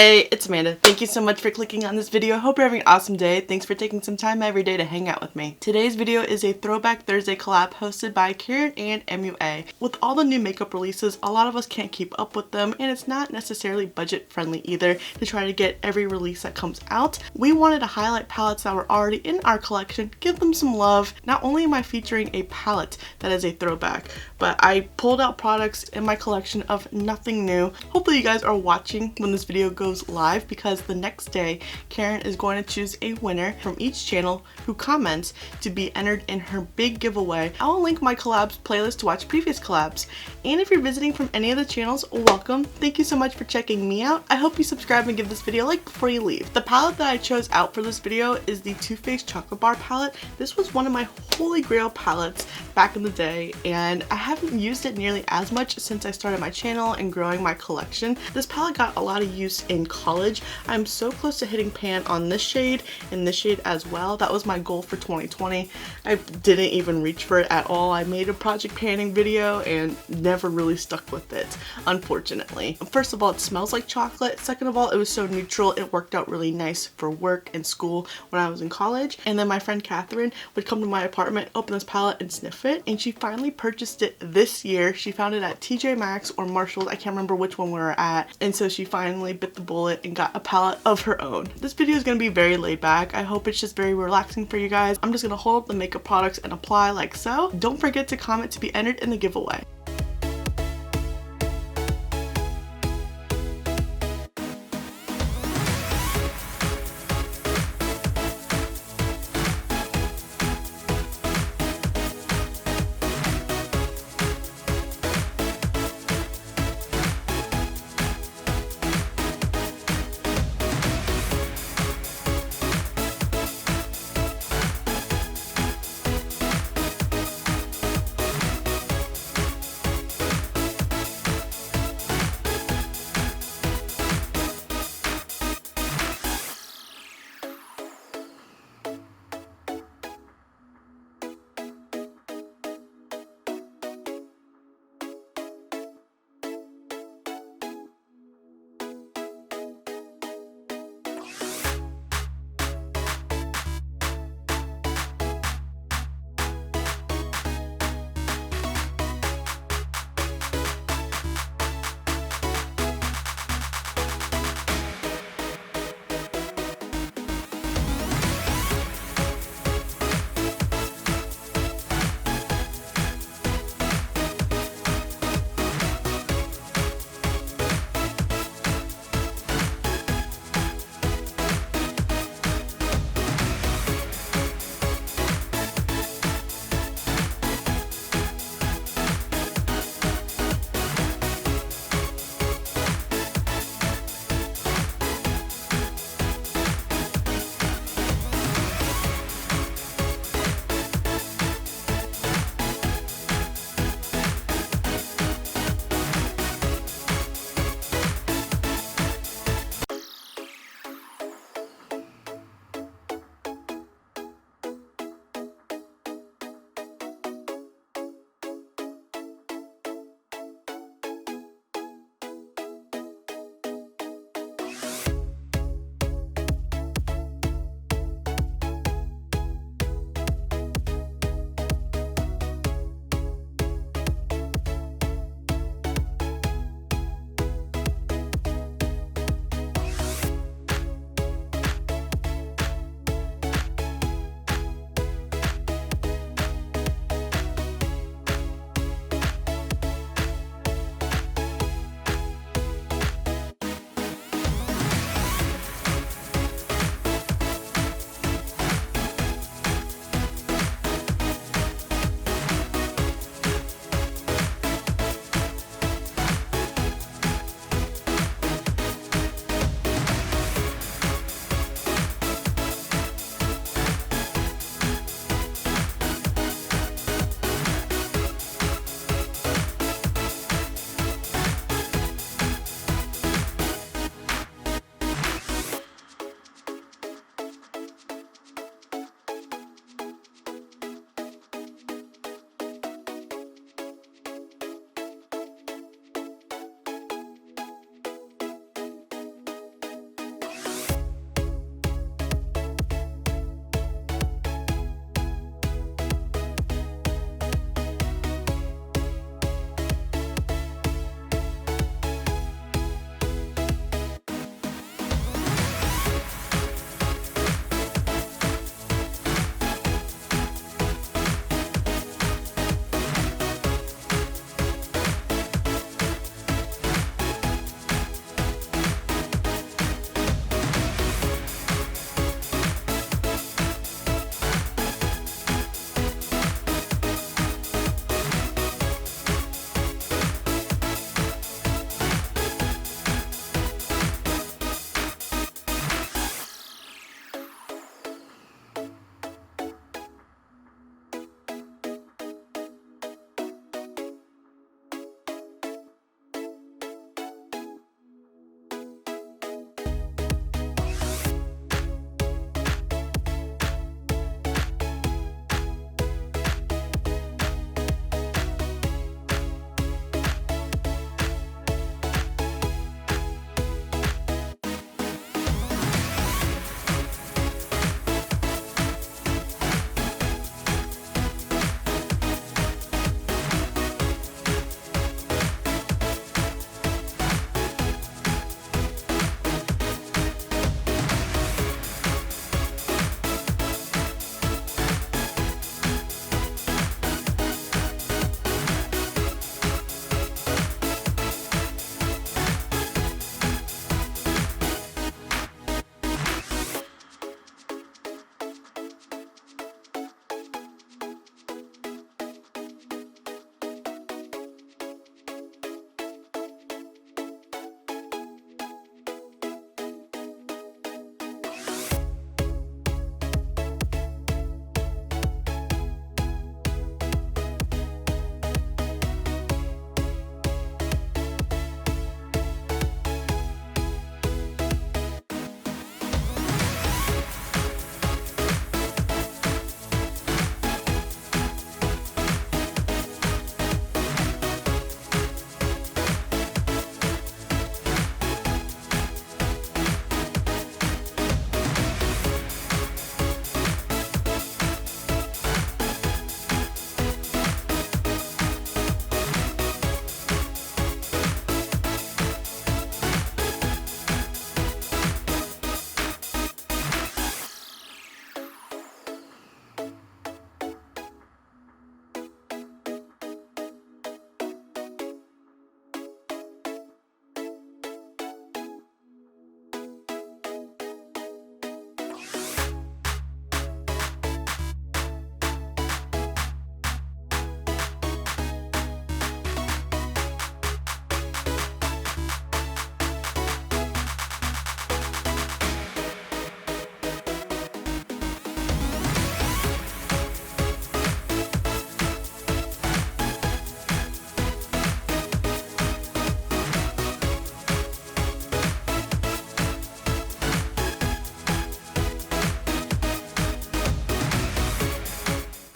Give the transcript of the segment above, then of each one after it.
Hey, it's Amanda. Thank you so much for clicking on this video. Hope you're having an awesome day. Thanks for taking some time every day to hang out with me. Today's video is a Throwback Thursday collab hosted by Karen and MUA. With all the new makeup releases, a lot of us can't keep up with them, and it's not necessarily budget friendly either to try to get every release that comes out. We wanted to highlight palettes that were already in our collection, give them some love. Not only am I featuring a palette that is a throwback, but I pulled out products in my collection of nothing new. Hopefully you guys are watching when this video goes live, because the next day Karen is going to choose a winner from each channel who comments to be entered in her big giveaway. I will link my collabs playlist to watch previous collabs, and if you're visiting from any of the channels, welcome. Thank you so much for checking me out. I hope you subscribe and give this video a like before you leave. The palette that I chose out for this video is the Too Faced Chocolate Bar palette. This was one of my holy grail palettes back in the day, and I haven't used it nearly as much since I started my channel and growing my collection. This palette got a lot of use in college. I'm so close to hitting pan on this shade and this shade as well. That was my goal for 2020. I didn't even reach for it at all. I made a project panning video and never really stuck with it, unfortunately. First of all, it smells like chocolate. Second of all, it was so neutral. It worked out really nice for work and school when I was in college. And then my friend Catherine would come to my apartment, open this palette and sniff it, and she finally purchased it this year. She found it at TJ Maxx or Marshall's. I can't remember which one we were at, and so she finally bit the bullet and got a palette of her own. This video is going to be very laid back. I hope it's just very relaxing for you guys. I'm just going to hold up the makeup products and apply like so. Don't forget to comment to be entered in the giveaway.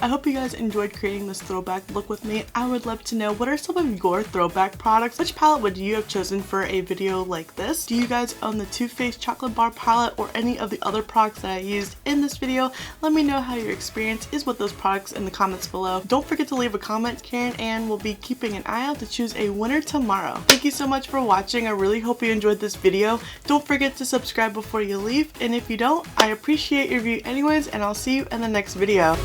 I hope you guys enjoyed creating this throwback look with me. I would love to know, what are some of your throwback products? Which palette would you have chosen for a video like this? Do you guys own the Too Faced chocolate bar palette or any of the other products that I used in this video? Let me know how your experience is with those products in the comments below. Don't forget to leave a comment. Karen Ann will be keeping an eye out to choose a winner tomorrow. Thank you so much for watching. I really hope you enjoyed this video. Don't forget to subscribe before you leave, and if you don't, I appreciate your view anyways, and I'll see you in the next video.